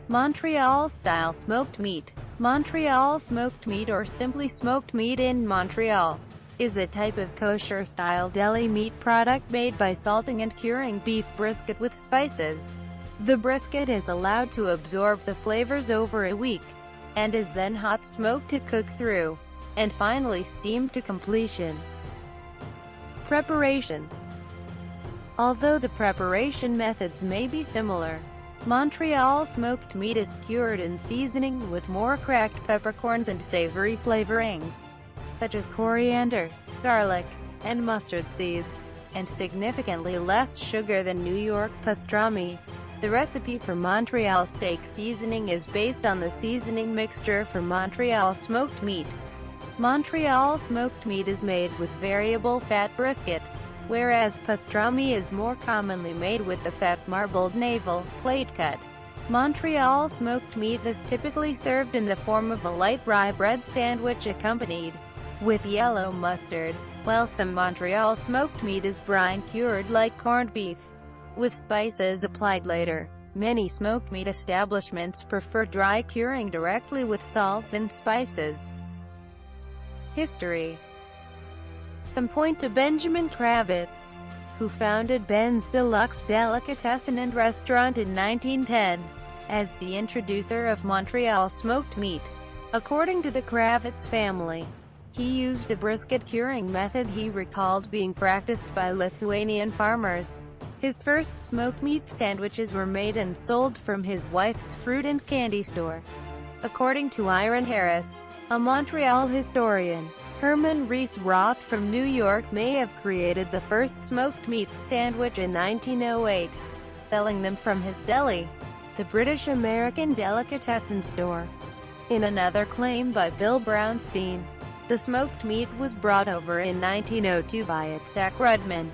Montreal-style smoked meat. Montreal smoked meat, or simply smoked meat in Montreal, is a type of kosher-style deli meat product made by salting and curing beef brisket with spices. The brisket is allowed to absorb the flavors over a week, and is then hot smoked to cook through, and finally steamed to completion. Preparation. Although the preparation methods may be similar, Montreal smoked meat is cured in seasoning with more cracked peppercorns and savory flavorings, such as coriander, garlic, and mustard seeds, and significantly less sugar than New York pastrami. The recipe for Montreal steak seasoning is based on the seasoning mixture for Montreal smoked meat. Montreal smoked meat is made with variable fat brisket, whereas pastrami is more commonly made with the fat marbled navel, plate cut. Montreal smoked meat is typically served in the form of a light rye bread sandwich accompanied with yellow mustard, while some Montreal smoked meat is brine cured like corned beef, with spices applied later. Many smoked meat establishments prefer dry curing directly with salt and spices. History. Some point to Benjamin Kravitz, who founded Ben's Deluxe Delicatessen and Restaurant in 1910, as the introducer of Montreal smoked meat. According to the Kravitz family, he used a brisket curing method he recalled being practiced by Lithuanian farmers. His first smoked meat sandwiches were made and sold from his wife's fruit and candy store. According to Iron Harris, a Montreal historian, Herman Reese Roth from New York may have created the first smoked meat sandwich in 1908, selling them from his deli, the British-American Delicatessen store. In another claim by Bill Brownstein, the smoked meat was brought over in 1902 by Itzhak Rudman,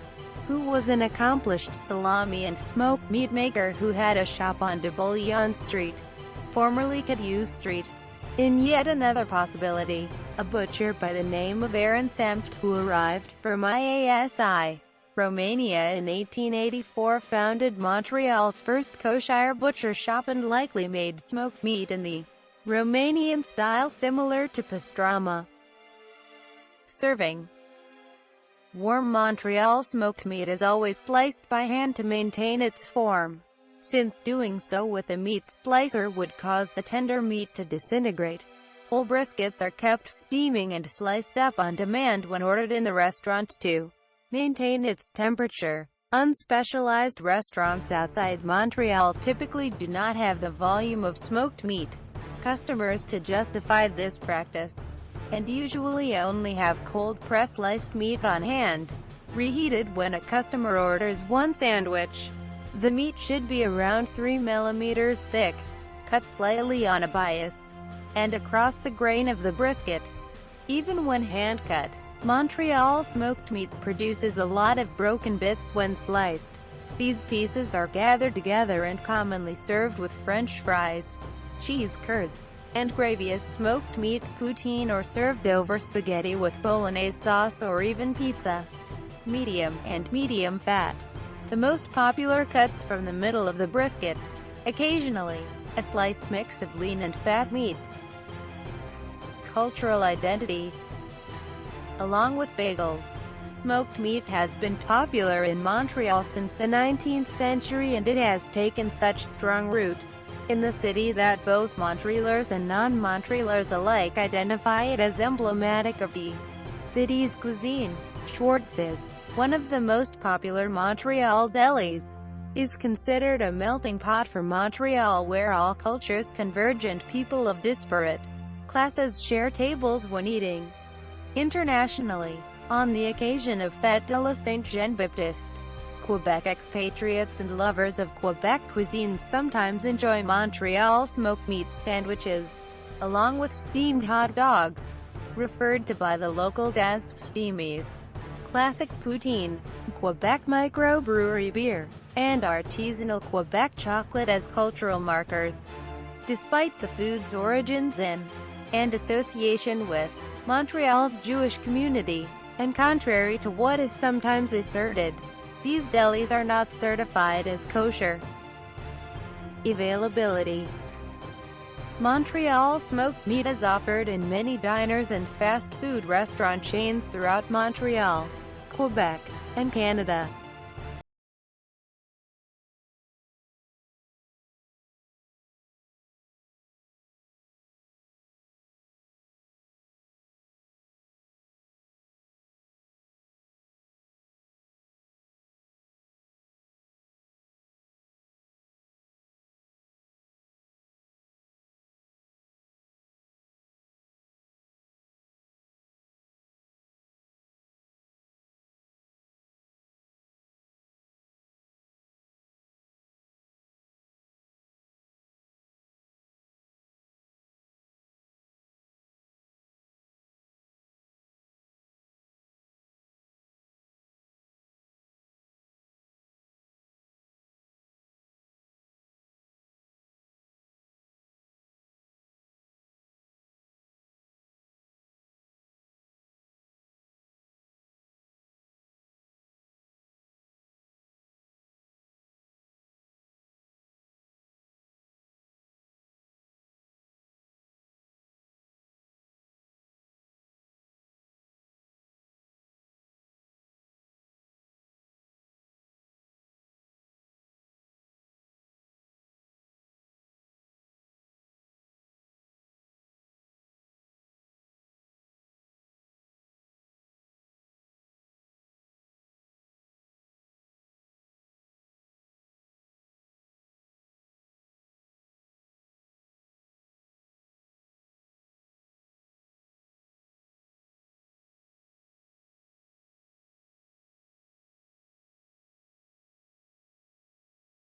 who was an accomplished salami and smoked meat maker who had a shop on de Bouillon Street, formerly Cadus Street. In yet another possibility, a butcher by the name of Aaron Samft, who arrived from IASI, Romania in 1884, founded Montreal's first kosher butcher shop and likely made smoked meat in the Romanian style similar to pastrama. Serving. Warm Montreal smoked meat is always sliced by hand to maintain its form, since doing so with a meat slicer would cause the tender meat to disintegrate. Whole briskets are kept steaming and sliced up on demand when ordered in the restaurant to maintain its temperature. Unspecialized restaurants outside Montreal typically do not have the volume of smoked meat customers to justify this practice, and usually only have cold-pressed sliced meat on hand, reheated when a customer orders one sandwich. The meat should be around 3 mm thick, cut slightly on a bias, and across the grain of the brisket. Even when hand-cut, Montreal smoked meat produces a lot of broken bits when sliced. These pieces are gathered together and commonly served with French fries, cheese curds, and gravy as smoked meat poutine, or served over spaghetti with bolognese sauce or even pizza. Medium and medium fat. The most popular cuts from the middle of the brisket. Occasionally, a sliced mix of lean and fat meats. Cultural identity. Along with bagels, smoked meat has been popular in Montreal since the 19th century, and it has taken such strong root in the city that both Montrealers and non-Montrealers alike identify it as emblematic of the city's cuisine. Schwartz's, one of the most popular Montreal delis, is considered a melting pot for Montreal, where all cultures converge and people of disparate classes share tables when eating. Internationally, on the occasion of Fête de la Saint-Jean-Baptiste, Quebec expatriates and lovers of Quebec cuisine sometimes enjoy Montreal smoked meat sandwiches, along with steamed hot dogs, referred to by the locals as steamies, classic poutine, Quebec microbrewery beer, and artisanal Quebec chocolate as cultural markers. Despite the food's origins in, and association with, Montreal's Jewish community, and contrary to what is sometimes asserted, these delis are not certified as kosher. Availability. Montreal smoked meat is offered in many diners and fast food restaurant chains throughout Montreal, Quebec, and Canada.